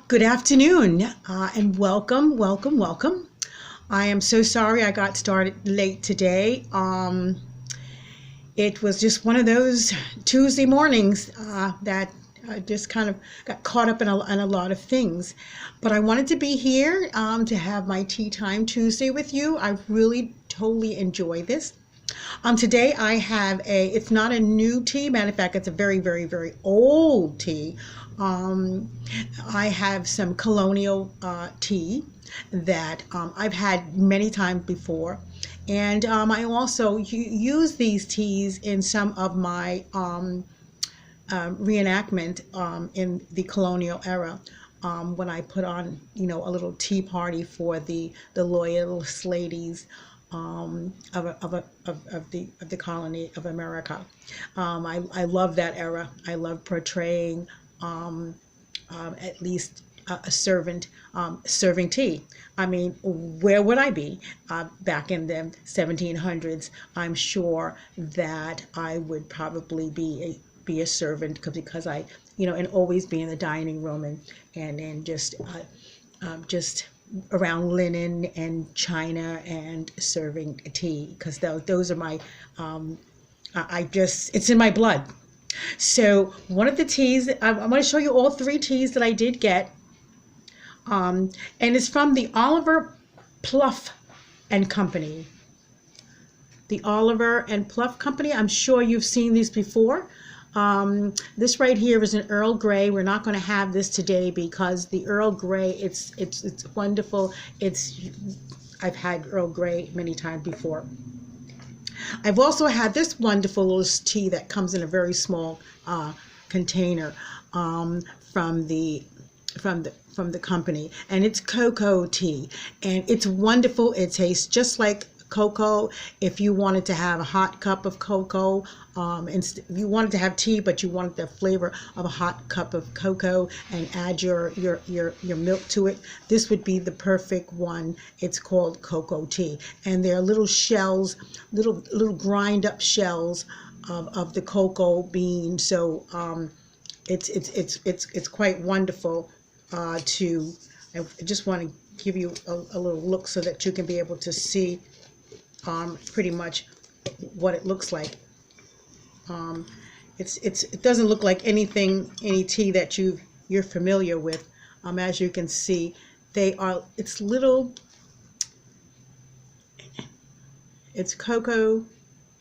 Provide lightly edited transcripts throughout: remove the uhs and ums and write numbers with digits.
Good afternoon and welcome. I am so sorry I got started late today. It was just one of those Tuesday mornings that I just kind of got caught up in a lot of things. But I wanted to be here to have my Tea Time Tuesday with you. I really totally enjoy this. Today I have it's not a new tea. Matter of fact, it's a very old tea. Um, I have some colonial tea that I've had many times before. And I also use these teas in some of my reenactment in the colonial era. When I put on, a little tea party for the loyalist ladies of the colony of America. I love that era. I love portraying at least a servant serving tea. I mean, where would I be back in the 1700s? I'm sure that I would probably be a servant because I, and always be in the dining room and just around linen and china and serving tea because those are my it's in my blood. So one of the teas, I'm going to show you all three teas that I did get, and it's from the Oliver Pluff and Company. The Oliver and Pluff Company. I'm sure you've seen these before. This right here is an Earl Grey. We're not going to have this today because the Earl Grey, it's wonderful. I've had Earl Grey many times before. I've also had this wonderful little tea that comes in a very small container from the company, and it's cocoa tea, and it's wonderful. It tastes just like cocoa. If you wanted to have a hot cup of cocoa, if you wanted to have tea but you wanted the flavor of a hot cup of cocoa and add your milk to it, this would be the perfect one. It's called cocoa tea, and there are little shells, little grind up shells of the cocoa bean. So it's quite wonderful I just want to give you a little look so that you can be able to see pretty much what it looks like. It doesn't look like any tea that you're familiar with. As you can see, it's cocoa,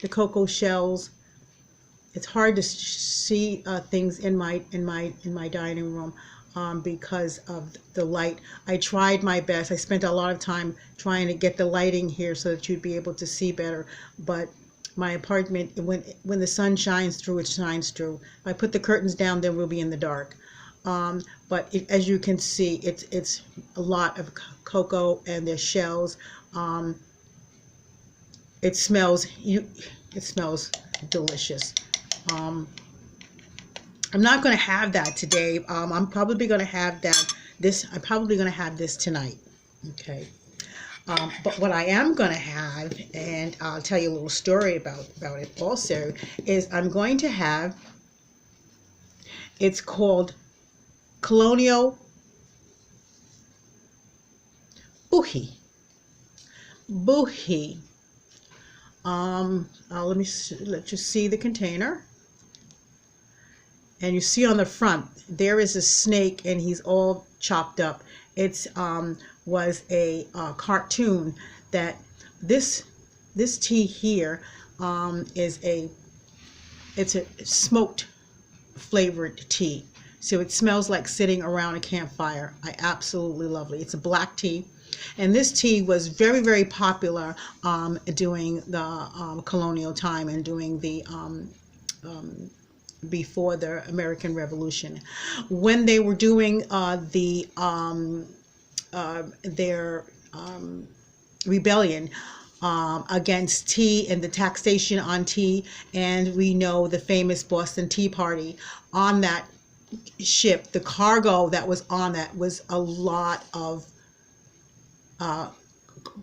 the cocoa shells. It's hard to see things in my dining room because of the light. I tried my best. I spent a lot of time trying to get the lighting here so that you'd be able to see better. But my apartment, when the sun shines through, it shines through. If I put the curtains down, then we'll be in the dark. But as you can see, it's a lot of cocoa and their shells. It smells delicious. I'm not going to have that today. I'm probably going to have I'm probably going to have this tonight. Okay. But what I am going to have, and I'll tell you a little story about it also, is I'm going to have, it's called Colonial Buhi. Buhi. Let you see the container. And you see on the front, there is a snake and he's all chopped up. It's was a cartoon that this tea here it's a smoked flavored tea. So it smells like sitting around a campfire. I absolutely love it. It's a black tea. And this tea was very popular during the colonial time and during the before the American Revolution, when they were doing their rebellion against tea and the taxation on tea. And we know the famous Boston Tea Party. On that ship, the cargo that was on that was a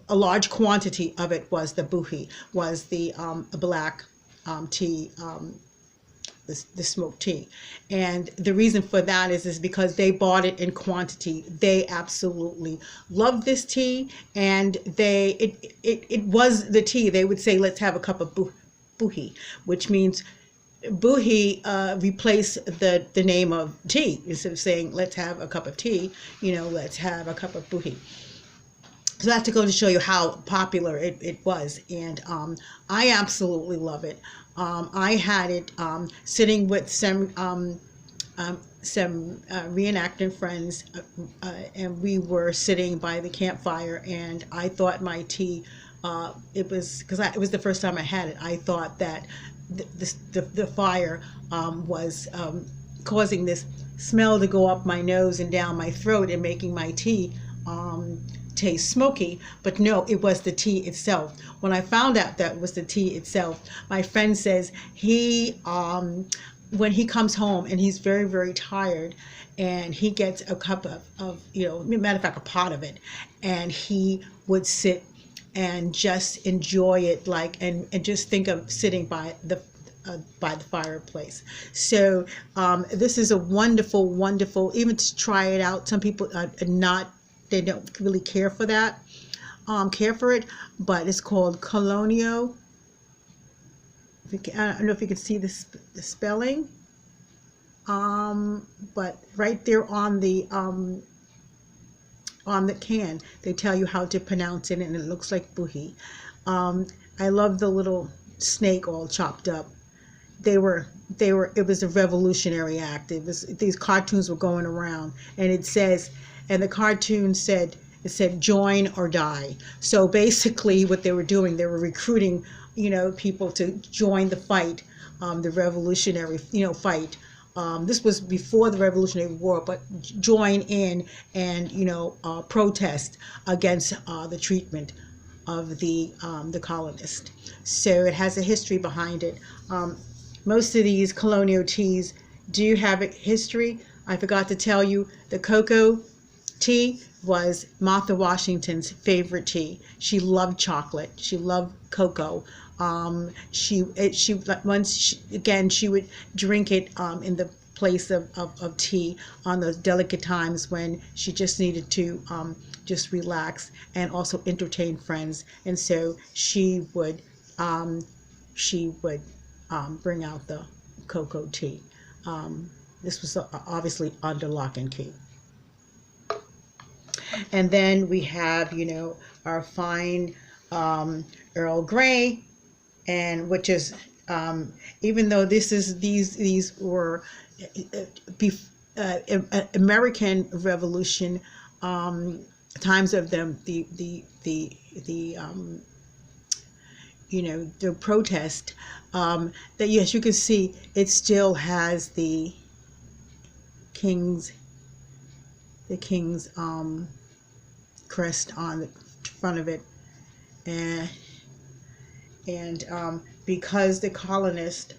large quantity of it was the buhi, was the black tea the smoked tea. And the reason for that is because they bought it in quantity. They absolutely loved this tea, and it was the tea. They would say, let's have a cup of buhi, which means buhi replace the name of tea. Instead of saying let's have a cup of tea, let's have a cup of buhi. So that's to go to show you how popular it was. And I absolutely love it. I had it sitting with some reenacting friends, and we were sitting by the campfire, and I thought my tea, it was the first time I had it. I thought that the fire was causing this smell to go up my nose and down my throat and making my tea taste smoky, but no, it was the tea itself. When I found out that it was the tea itself, my friend says he when he comes home and he's very, very tired, and he gets a cup of matter of fact, a pot of it, and he would sit and just enjoy it, and just think of sitting by the fireplace. So this is a wonderful, wonderful, even to try it out. Some people are not, they don't really care for it, but it's called colonial. I don't know if you can see the spelling, but right there on the can, they tell you how to pronounce it, and it looks like buhi. I love the little snake all chopped up. It was a revolutionary act. These cartoons were going around, and the cartoon said, join or die. So basically what they were doing, they were recruiting, people to join the fight, the revolutionary, fight. This was before the Revolutionary War, but join in and, protest against the treatment of the colonists. So it has a history behind it. Most of these colonial teas do have a history. I forgot to tell you, the cocoa tea was Martha Washington's favorite tea. She loved chocolate. She loved cocoa. She would drink it in the place of tea on those delicate times when she just needed to just relax and also entertain friends. And so she would bring out the cocoa tea. This was obviously under lock and key. And then we have, our fine Earl Grey, and which is, even though these were American Revolution times of them, the protest, that yes, you can see it still has the king's crest on the front of it, and because the colonists,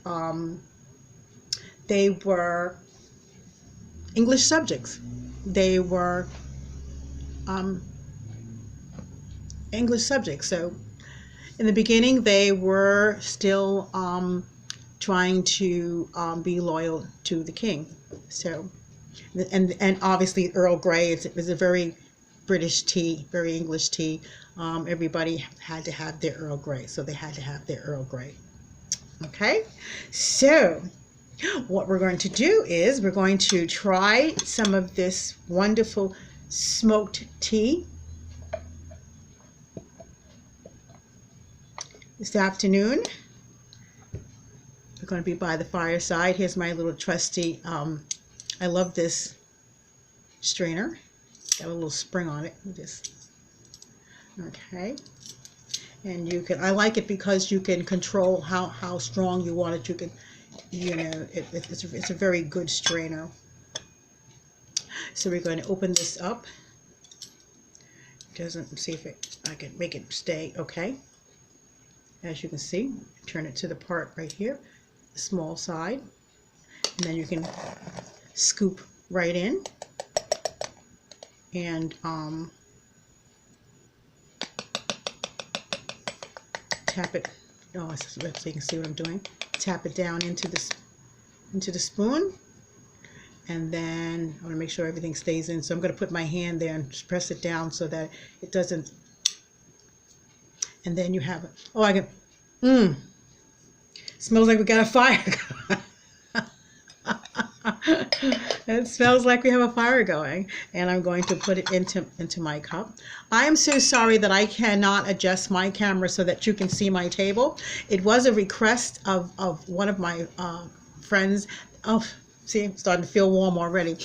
they were English subjects. They were English subjects. So in the beginning, they were still trying to be loyal to the king. So, and obviously Earl Grey is a very British tea, very English tea. Everybody had to have their Earl Grey, so they had to have their Earl Grey. Okay, so what we're going to do is we're going to try some of this wonderful smoked tea this afternoon. We're going to be by the fireside. Here's my little trusty, I love this strainer. Got a little spring on it. Okay. And you can, I like it because you can control how strong you want it. You can, it's a very good strainer. So we're going to open this up. See if I can make it stay okay. As you can see, turn it to the part right here, the small side, and then you can scoop right in and tap it. Oh, so you can see what I'm doing. Tap it down into this into the spoon. And then I want to make sure everything stays in. So I'm going to put my hand there and just press it down so that it doesn't. And then you have it. Oh, I can. Smells like we got a fire. It smells like we have a fire going. And I'm going to put it into my cup. I am so sorry that I cannot adjust my camera so that you can see my table. It was a request of one of my friends. Oh, see, I'm starting to feel warm already.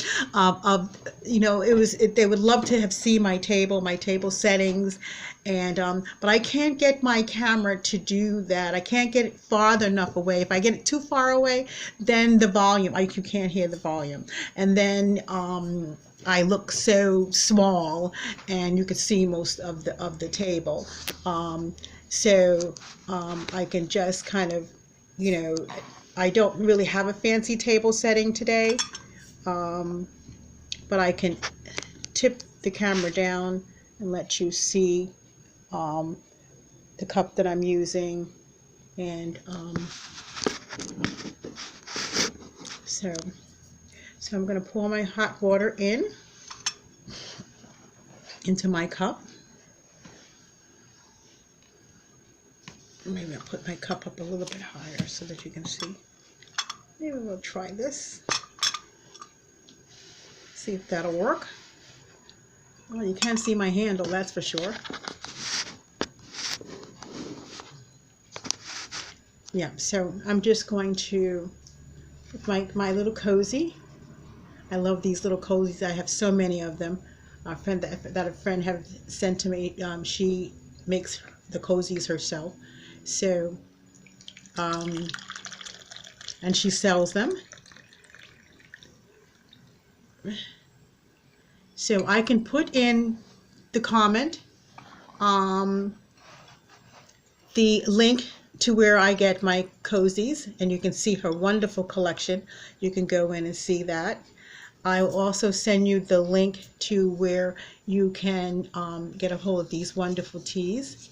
They would love to have seen my table settings, and but I can't get my camera to do that. I can't get it farther enough away. If I get it too far away, then the volume, you can't hear the volume, and then I look so small, and you could see most of the table. I can just kind of, I don't really have a fancy table setting today, but I can tip the camera down and let you see the cup that I'm using. And so I'm going to pour my hot water into my cup. Maybe I'll put my cup up a little bit higher so that you can see. Maybe we'll try this. See if that'll work. Well, you can't see my handle, that's for sure. Yeah, so I'm just going to, with my little cozy. I love these little cozies. I have so many of them. A friend that a friend have sent to me. She makes the cozies herself. So, and she sells them. So I can put in the comment the link to where I get my cozies, and you can see her wonderful collection. You can go in and see that. I will also send you the link to where you can get a hold of these wonderful teas.